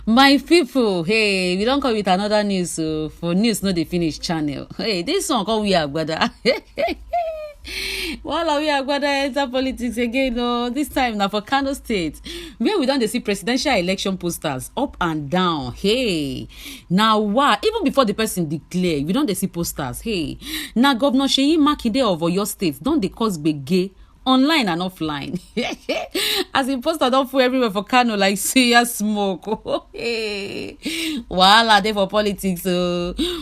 My people, hey, we don't come with another news. So for news, no, they finish channel. Hey, this one called We Are Brother. Well, we are going to enter politics again. No, this time now for Kano State, where we don't see presidential election posters up and down. Hey, now what? Even before the person declare, we don't see posters. Hey, now Governor Makinde of Oyo State don't they cause gbege online and offline. As in poster don't full everywhere for Kano like serious smoke. Hey, wahala dey for politics.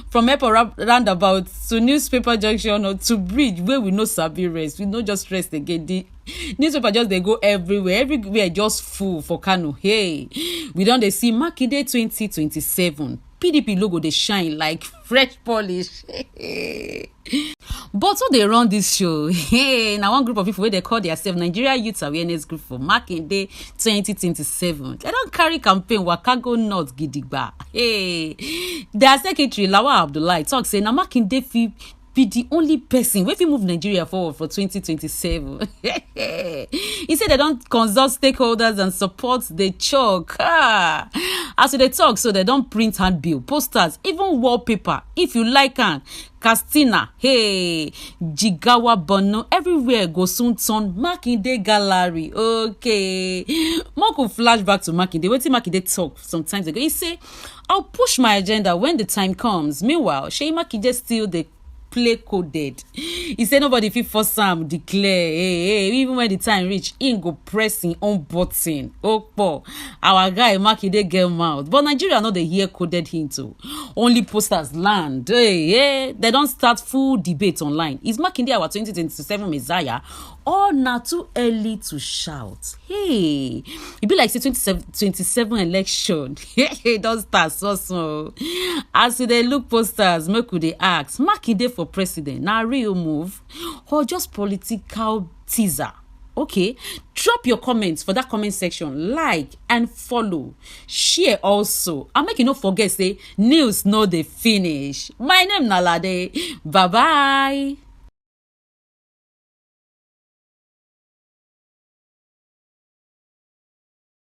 From airport roundabout to newspaper junction or to bridge where we no sabi rest, we no just rest again. The newspaper just they go everywhere just full for Kano. Hey, we don't they see Makinde 2027 PDP logo they shine like fresh polish. But who they run this show? Hey, now one group of people where they call themselves Nigeria Youth Awareness Group for Makinde 2027. They don't carry campaign waka go north gidigba. Hey, their secretary Lawa Abdullahi talk say na Makinde fit be the only person wey fit move Nigeria forward for 2027. He said they don't consult stakeholders and support the choke. As they talk, so they don't print handbill, posters, even wallpaper. If you like am, Castina, hey, Jigawa Bono, everywhere go soon turn Makinde gallery. Okay, Moko flashback to Makinde. Wetin Makinde talk sometimes ago. He say, "I'll push my agenda when the time comes." Meanwhile, Seyi Makinde still the play coded. He said nobody fit force am declare. Hey, even when the time reach, he go press him own button. Oh, our guy Makinde get mouth, but Nigeria no dey hear coded hint. Only posters land. Hey, they don't start full debate online. Is Makinde our 2027 Messiah or na too early to shout? Hey, it be like say 2027 election. Hey, don't start so. As they look posters, make we dey ask Makinde for president na real move or just political teaser? Okay, drop your comments for that comment section, like and follow, share also, and make you no forget say news no dey finish. My name na Lade. Bye bye.